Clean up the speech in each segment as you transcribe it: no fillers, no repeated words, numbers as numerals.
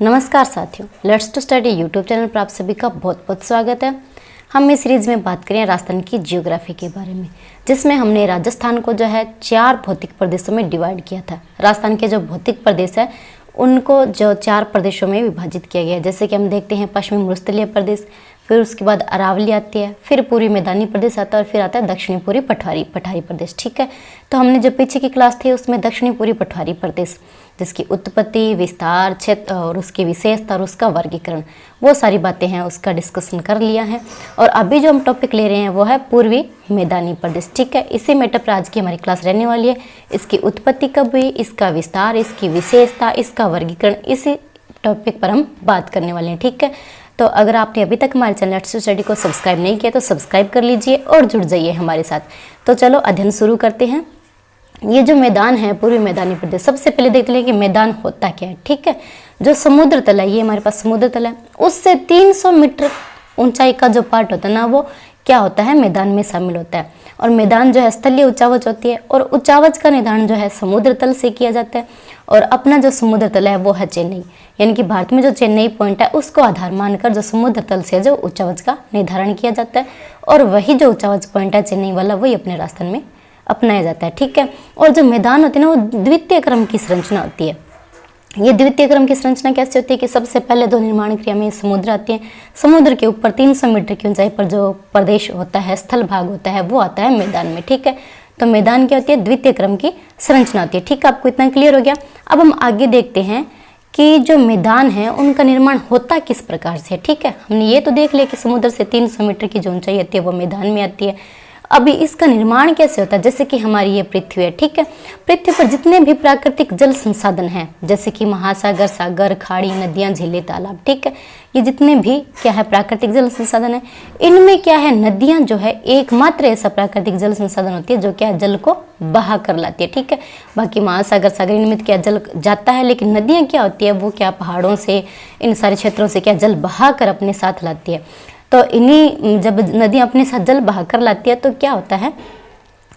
नमस्कार साथियों, let's to study YouTube channel पर आप सभी का बहुत बहुत स्वागत है। हम इस सीरीज में बात करें राजस्थान की जियोग्राफी के बारे में, जिसमें हमने राजस्थान को जो है 4 भौतिक प्रदेशों में डिवाइड किया था। राजस्थान के जो भौतिक प्रदेश है उनको जो 4 प्रदेशों में विभाजित किया गया है। जैसे कि हम देखते हैं पश्चिमी मरुस्थलीय प्रदेश, फिर उसके बाद अरावली आती है, फिर पूर्वी मैदानी प्रदेश आता है और फिर आता है दक्षिणी पूर्वी पठारी प्रदेश। ठीक है, तो हमने जो पीछे की क्लास थी उसमें दक्षिणी पूर्वी पठारी प्रदेश, जिसकी उत्पत्ति, विस्तार, क्षेत्र और उसकी विशेषता और उसका वर्गीकरण, वो सारी बातें हैं उसका डिस्कशन कर लिया है। और अभी जो हम टॉपिक ले रहे हैं वो है पूर्वी मैदानी प्रदेश। ठीक है, इसी मैटर पर आज की हमारी क्लास रहने वाली है। इसकी उत्पत्ति कब हुई, इसका विस्तार, इसकी विशेषता, इसका वर्गीकरण, इसी टॉपिक पर हम बात करने वाले हैं। ठीक है, तो अगर आपने अभी तक हमारे चैनल लेट्स टू स्टडी को सब्सक्राइब नहीं किया तो सब्सक्राइब कर लीजिए और जुड़ जाइए हमारे साथ। तो चलो अध्ययन शुरू करते हैं। ये जो मैदान है पूर्वी मैदानी प्रदेश, सबसे पहले देख लें कि मैदान होता क्या है। ठीक है, जो समुद्र तल है, ये हमारे पास समुद्र तल है, उससे 300 मीटर ऊंचाई का जो पार्ट होता है ना, वो क्या होता है, मैदान में शामिल होता है। और मैदान जो है स्थलीय उचावच होती है और उचावच का निर्धारण जो है समुद्र तल से किया जाता है। और अपना जो समुद्र तल है वो है चेन्नई, यानी कि भारत में जो चेन्नई पॉइंट है उसको आधार मानकर जो समुद्र तल से जो उचावच का निर्धारण किया जाता है। और वही जो उचावच पॉइंट है चेन्नई वाला, वही अपने राजस्थान में अपनाया जाता है। ठीक है, और जो मैदान होते हैं ना, वो द्वितीय क्रम की संरचना होती है। ये द्वितीय क्रम की संरचना कैसे होती है कि सबसे पहले तो निर्माण क्रिया में समुद्र आती है। समुद्र के ऊपर 300 मीटर की ऊंचाई पर जो प्रदेश होता है, स्थल भाग होता है, वो आता है मैदान में। ठीक है, तो मैदान क्या होती है, द्वितीय क्रम की संरचना होती है। ठीक है, आपको इतना क्लियर हो गया। अब हम आगे देखते हैं कि जो मैदान है उनका निर्माण होता किस प्रकार से। ठीक है, हमने ये तो देख लिया कि समुद्र से 300 मीटर की जो ऊंचाई आती है वो मैदान में आती है। अभी इसका निर्माण कैसे होता है, जैसे कि हमारी ये पृथ्वी है। ठीक है, पृथ्वी पर जितने भी प्राकृतिक जल संसाधन हैं, जैसे कि महासागर, सागर, खाड़ी, नदियां, झीलें, तालाब, ठीक है, ये जितने भी क्या है प्राकृतिक जल संसाधन है, इनमें क्या है, नदियां जो है एकमात्र ऐसा प्राकृतिक जल संसाधन होती है जो क्या है, जल को बहा कर लाती है। ठीक है, बाकी महासागर, सागर, इनमें क्या जल जाता है, लेकिन नदियां क्या होती है, वो क्या पहाड़ों से, इन सारे क्षेत्रों से क्या जल बहा कर अपने साथ लाती है। तो इन्हीं जब नदियाँ अपने साथ जल बहा कर लाती है तो क्या होता है,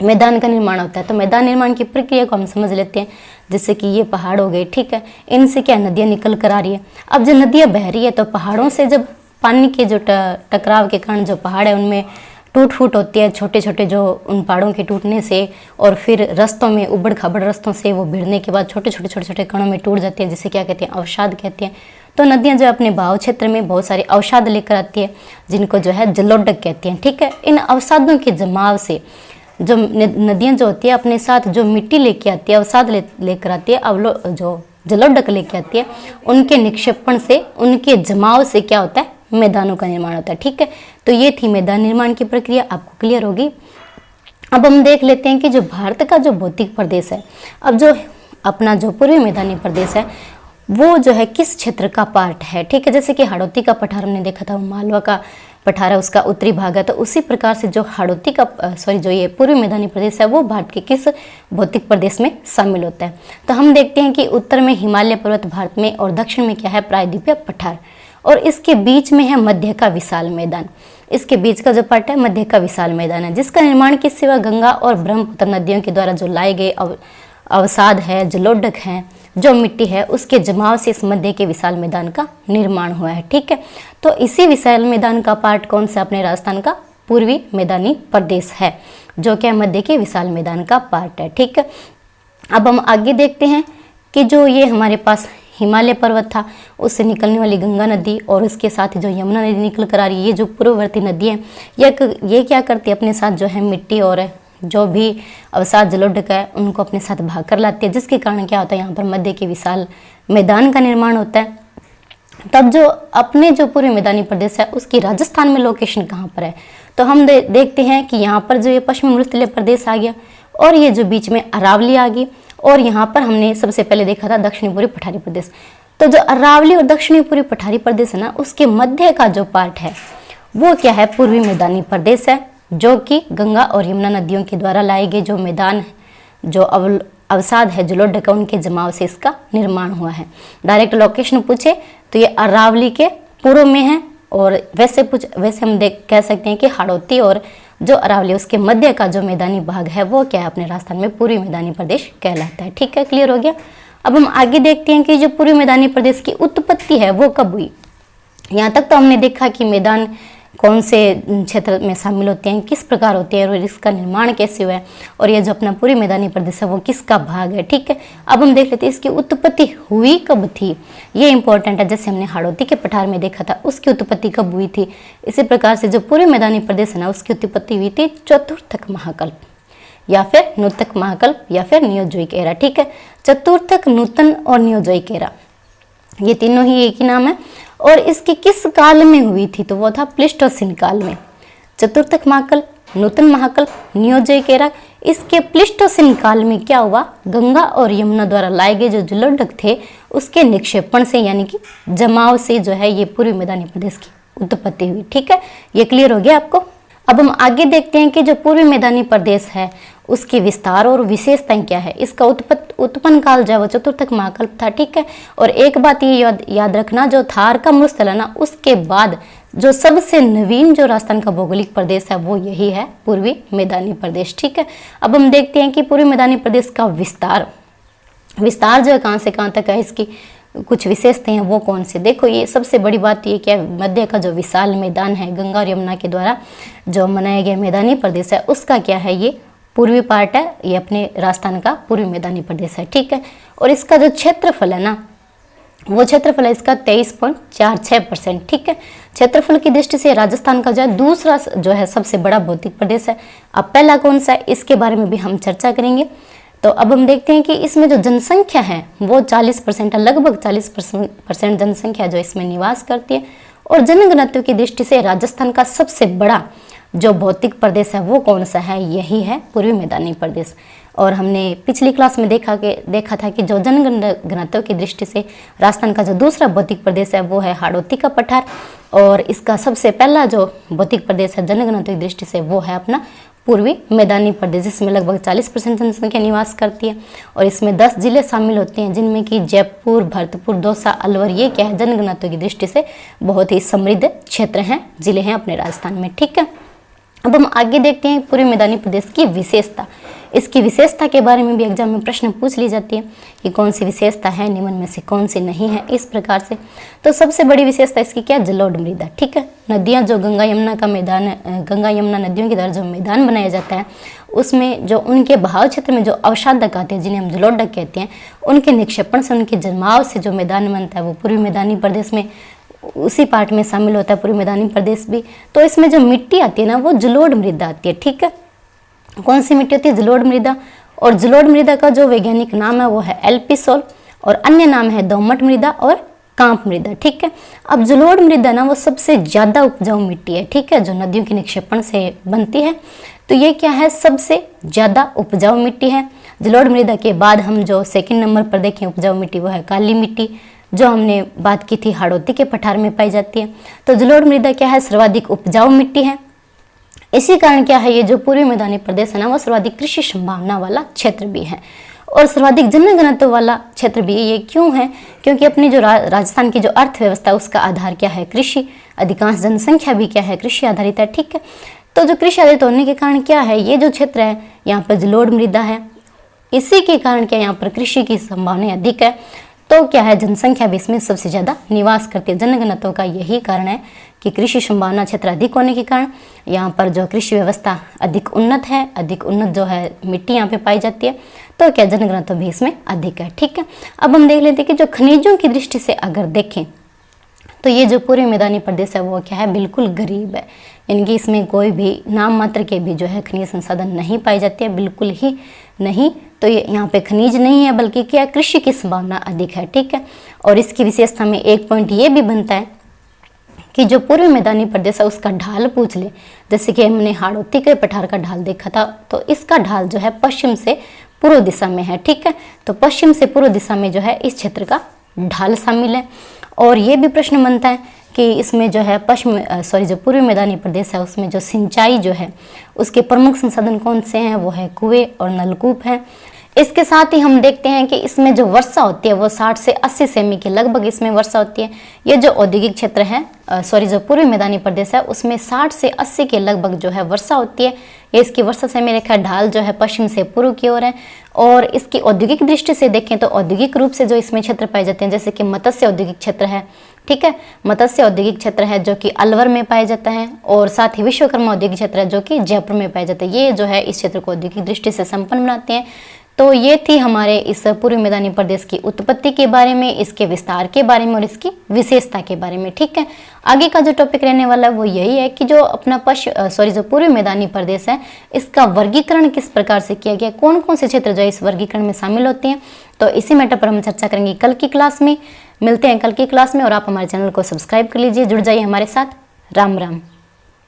मैदान का निर्माण होता है। तो मैदान निर्माण की प्रक्रिया को हम समझ लेते हैं। जैसे कि ये पहाड़ हो गए, ठीक है, इनसे क्या नदियाँ निकल कर आ रही है। अब जब नदियाँ बह रही है तो पहाड़ों से जब पानी के जो टकराव के कारण जो पहाड़ है उनमें टूट फूट होती है, छोटे छोटे जो उन पहाड़ों के टूटने से, और फिर रास्तों में उबड़ खाबड़ रास्तों से वो भिड़ने के बाद छोटे छोटे कणों में टूट जाते हैं, जिसे क्या कहते हैं, अवसाद कहते हैं। तो नदियां जो अपने बहाव क्षेत्र में बहुत सारे अवसाद लेकर आती है, जिनको जो है जलोढ़ कहते हैं। ठीक है, इन अवसादों के जमाव से जो नदियां जो होती है अपने साथ जो मिट्टी लेके आती है, अवसाद लेकर आती है, जो जलोढ़ लेके आती है, उनके निक्षेपण से, उनके जमाव से क्या होता है, मैदानों का निर्माण होता है। ठीक है, तो ये थी मैदान निर्माण की प्रक्रिया, आपको क्लियर होगी। अब हम देख लेते हैं कि जो भारत का जो भौतिक प्रदेश है, अब जो अपना जो पूर्वी मैदानी प्रदेश है वो जो है किस क्षेत्र का पार्ट है। ठीक है, जैसे कि हाड़ौती का पठार हमने देखा था, मालवा का पठार है, उसका उत्तरी भाग है। तो उसी प्रकार से जो हाड़ौती का जो ये पूर्वी मैदानी प्रदेश है वो भारत के किस भौतिक प्रदेश में शामिल होता है। तो हम देखते हैं कि उत्तर में हिमालय पर्वत भारत में, और दक्षिण में क्या है, प्रायद्वीपीय पठार, और इसके बीच में है मध्य का विशाल मैदान। इसके बीच का जो पार्ट है मध्य का विशाल मैदान है, जिसका निर्माण किस सिवा गंगा और ब्रह्मपुत्र नदियों के द्वारा जो लाए गए अवसाद है, जलोढ़ है, जो मिट्टी है, उसके जमाव से इस मध्य के विशाल मैदान का निर्माण हुआ है। ठीक है, तो इसी विशाल मैदान का पार्ट कौन सा, अपने राजस्थान का पूर्वी मैदानी प्रदेश है, जो क्या मध्य के विशाल मैदान का पार्ट है। ठीक है, अब हम आगे देखते हैं कि जो ये हमारे पास हिमालय पर्वत था, उससे निकलने वाली गंगा नदी और उसके साथ जो यमुना नदी निकल कर आ रही है, ये जो पूर्ववर्ती नदी है, ये क्या करती है, अपने साथ जो है मिट्टी और जो भी अवसाद जलोढ़ का है उनको अपने साथ भाग कर लाती है, जिसके कारण क्या होता है, यहाँ पर मध्य के विशाल मैदान का निर्माण होता है। तब जो अपने जो पूर्वी मैदानी प्रदेश है उसकी राजस्थान में लोकेशन कहाँ पर है, तो हम देखते हैं कि यहाँ पर जो ये पश्चिमी मरुस्थलीय प्रदेश आ गया, और ये जो बीच में अरावली आ गई, और यहाँ पर हमने सबसे पहले देखा था दक्षिणी पूर्वी पठारी प्रदेश। तो जो अरावली और दक्षिणी पूर्वी पठारी प्रदेश है ना, उसके मध्य का जो पार्ट है वो क्या है, पूर्वी मैदानी प्रदेश है, जो कि गंगा और यमुना नदियों के द्वारा लाए गए जो मैदान है, जो अवसाद है, जलोढ़ का, उनके जमाव से इसका निर्माण हुआ है। डायरेक्ट लोकेशन पूछे तो ये अरावली के पूर्व में है, और वैसे हम कह सकते हैं कि हाड़ौती और जो अरावली उसके मध्य का जो मैदानी भाग है वो क्या है, अपने राजस्थान में पूर्वी मैदानी प्रदेश कहलाता है। ठीक है, क्लियर हो गया। अब हम आगे देखते हैं कि जो पूर्वी मैदानी प्रदेश की उत्पत्ति उत्पत्ति है वो कब हुई। यहाँ तक तो हमने देखा कि मैदान कौन से क्षेत्र में शामिल होते हैं, किस प्रकार होते हैं और इसका निर्माण कैसे हुआ है, और ये जो अपना पूरी मैदानी प्रदेश है वो किसका भाग है। ठीक है, अब हम देख लेते हैं इसकी उत्पत्ति हुई कब थी, ये इंपॉर्टेंट है। जैसे हमने हाड़ौती के पठार में देखा था उसकी उत्पत्ति कब हुई थी, इसी प्रकार से जो पूरी मैदानी प्रदेश है ना उसकी उत्पत्ति हुई थी चतुर्थक महाकल्प या फिर नूतक महाकल्प या फिर नियोजोइक एरा। ठीक है, चतुर्थक, नूतन और नियोजोइक एरा ये तीनों ही एक ही नाम है। और इसकी किस काल में हुई थी, तो वो था प्लीस्टोसिन काल में। चतुर्थक महाकल्प, नूतन महाकल्प, नियोजोइक एरा, इसके प्लीस्टोसिन काल में क्या हुआ, गंगा और यमुना द्वारा लाए गए जो जलोढ़ थे उसके निक्षेपण से यानी कि जमाव से जो है ये पूर्वी मैदानी प्रदेश की उत्पत्ति हुई। ठीक है, ये क्लियर हो गया आपको। अब हम आगे देखते हैं कि जो पूर्वी मैदानी प्रदेश है उसके विस्तार और विशेषताएं क्या है। इसका उत्पन्न काल जो है वो चतुर्थक महाकल्प था। ठीक है, और एक बात ये याद रखना, जो थार का मरुस्थल है ना उसके बाद जो सबसे नवीन जो राजस्थान का भौगोलिक प्रदेश है वो यही है पूर्वी मैदानी प्रदेश। ठीक है, अब हम देखते हैं कि पूर्वी मैदानी प्रदेश का विस्तार जो है कहाँ से कहाँ तक है, इसकी कुछ विशेषताएं हैं वो कौन से। देखो, ये सबसे बड़ी बात ये क्या, मध्य का जो विशाल मैदान है गंगा और यमुना के द्वारा जो बनाया गया मैदानी प्रदेश है उसका क्या है, ये पूर्वी पार्ट है, ये अपने राजस्थान का पूर्वी मैदानी प्रदेश है। ठीक है, और इसका जो क्षेत्रफल है ना वो क्षेत्रफल है इसका 23.46%। ठीक है, क्षेत्रफल की दृष्टि से राजस्थान का जो है दूसरा जो है सबसे बड़ा भौतिक प्रदेश है। अब पहला कौन सा है इसके बारे में भी हम चर्चा करेंगे। तो अब हम देखते हैं कि इसमें जो जनसंख्या है वो 40% है, लगभग 40% जनसंख्या जो इसमें निवास करती है। और जनघनत्व की दृष्टि से राजस्थान का सबसे बड़ा जो भौतिक प्रदेश है वो कौन सा है, यही है पूर्वी मैदानी प्रदेश। और हमने पिछली क्लास में देखा था कि जो जनघनत्व की दृष्टि से राजस्थान का जो दूसरा भौतिक प्रदेश है वो है हाड़ौती का पठार, और इसका सबसे पहला जो भौतिक प्रदेश है जनघनत्व की दृष्टि से वो है अपना पूर्वी मैदानी प्रदेश, जिसमें लगभग 40% जनसंख्या निवास करती है। और इसमें 10 जिले शामिल होते हैं जिनमें कि जयपुर, भरतपुर, दौसा, अलवर, ये क्या है जनघनत्व की दृष्टि से बहुत ही समृद्ध क्षेत्र हैं, जिले हैं अपने राजस्थान में। ठीक है, अब हम आगे देखते हैं पूर्वी मैदानी प्रदेश की विशेषता। इसकी विशेषता के बारे में भी एग्जाम में प्रश्न पूछ ली जाती है कि कौन सी विशेषता है, निम्न में से कौन सी नहीं है, इस प्रकार से। तो सबसे बड़ी विशेषता इसकी क्या है, जलोढ़ मृदा। ठीक है, नदियां जो गंगा यमुना का मैदान है, गंगा यमुना नदियों के द्वारा जो मैदान बनाया जाता है उसमें जो उनके बहाव क्षेत्र में जो अवसादक आते हैं जिन्हें हम जलोढ़ कहते हैं, उनके निक्षेपण से, उनके जमाव से जो मैदान बनता है वो पूर्वी मैदानी प्रदेश में उसी पार्ट में शामिल होता है पूर्वी मैदानी प्रदेश भी। तो इसमें जो मिट्टी आती है ना वो जलोढ़ मृदा आती है। ठीक है, कौन सी मिट्टी होती है, जलोढ़ मृदा। और जलोढ़ मृदा का जो वैज्ञानिक नाम है वो है एल्पिसोल, और अन्य नाम है दोमट मृदा और कांप मृदा। ठीक है, अब जलोढ़ मृदा ना वो सबसे ज्यादा उपजाऊ मिट्टी है। ठीक है, जो नदियों के निक्षेपण से बनती है, तो ये क्या है, सबसे ज्यादा उपजाऊ मिट्टी है। जलोढ़ मृदा के बाद हम जो सेकंड नंबर पर देखें उपजाऊ मिट्टी वो है काली मिट्टी, जो हमने बात की थी हाड़ौती के पठार में पाई जाती है। तो जलोढ़ मृदा क्या है, सर्वाधिक उपजाऊ मिट्टी है। इसी कारण क्या है, ये जो पूर्वी मैदानी प्रदेश है ना वो सर्वाधिक कृषि संभावना वाला क्षेत्र भी है और सर्वाधिक जनघनत्व वाला क्षेत्र भी। ये क्यों है, क्योंकि अपनी जो राजस्थान की जो अर्थव्यवस्था है उसका आधार क्या है, कृषि। अधिकांश जनसंख्या भी क्या है, कृषि आधारित है। ठीक है, तो जो कृषि आधारित होने के कारण क्या है, ये जो क्षेत्र है यहाँ पर जलोढ़ मृदा है, इसी के कारण क्या यहाँ पर कृषि की संभावना अधिक है। तो क्या है, जनसंख्या भी इसमें सबसे ज्यादा निवास करती है। जनघनत्व का यही कारण है कि कृषि संभावना क्षेत्र अधिक होने के कारण यहाँ पर जो कृषि व्यवस्था अधिक उन्नत है, अधिक उन्नत जो है मिट्टी यहाँ पे पाई जाती है, तो क्या जनघनत्व भी इसमें अधिक है। ठीक है, अब हम देख लेते हैं कि जो खनिजों की दृष्टि से अगर देखें तो ये जो पूर्वी मैदानी प्रदेश है वो क्या है, बिल्कुल गरीब है। यानी कि इसमें कोई भी नाम मात्र के भी जो है खनिज संसाधन नहीं पाई जाती है, बिल्कुल ही नहीं। तो ये यहाँ पे खनिज नहीं है बल्कि क्या, कृषि की संभावना अधिक है। ठीक है, और इसकी विशेषता में एक पॉइंट ये भी बनता है कि जो पूर्वी मैदानी प्रदेश है उसका ढाल पूछ ले, जैसे कि हमने हाड़ौती के पठार का ढाल देखा था, तो इसका ढाल जो है पश्चिम से पूर्व दिशा में है। ठीक है, तो पश्चिम से पूर्व दिशा में जो है इस क्षेत्र का ढाल शामिल है। और ये भी प्रश्न बनता है कि इसमें जो है जो पूर्वी मैदानी प्रदेश है उसमें जो सिंचाई जो है उसके प्रमुख संसाधन कौन से हैं, वो है कुएं और नलकूप हैं। इसके साथ ही हम देखते हैं कि इसमें जो वर्षा होती है वो 60 से 80 सेमी के लगभग इसमें वर्षा होती है। ये जो औद्योगिक क्षेत्र है जो पूर्वी मैदानी प्रदेश है उसमें 60 से 80 के लगभग जो है वर्षा होती है। ये इसकी वर्षा सेमी रेखा ढाल जो है पश्चिम से पूर्व की ओर है। और इसकी औद्योगिक दृष्टि से देखें तो औद्योगिक रूप से जो इसमें क्षेत्र पाए जाते हैं जैसे कि मत्स्य औद्योगिक क्षेत्र है, ठीक है, मत्स्य औद्योगिक क्षेत्र है जो कि अलवर में पाया जाता है, और साथ ही विश्वकर्मा औद्योगिक क्षेत्र है जो कि जयपुर में पाया जाता है। ये जो है इस क्षेत्र को औद्योगिक दृष्टि से संपन्न बनाते हैं। तो ये थी हमारे इस पूर्वी मैदानी प्रदेश की उत्पत्ति के बारे में, इसके विस्तार के बारे में और इसकी विशेषता के बारे में, ठीक है। आगे का जो टॉपिक रहने वाला है वो यही है कि जो अपना जो पूर्वी मैदानी प्रदेश है इसका वर्गीकरण किस प्रकार से किया गया, कौन कौन से क्षेत्र जो है इस वर्गीकरण में शामिल होते हैं। तो इसी मैटर पर हम चर्चा करेंगे कल की क्लास में। मिलते हैं कल की क्लास में, और आप हमारे चैनल को सब्सक्राइब कर लीजिए, जुड़ जाइए हमारे साथ। राम राम।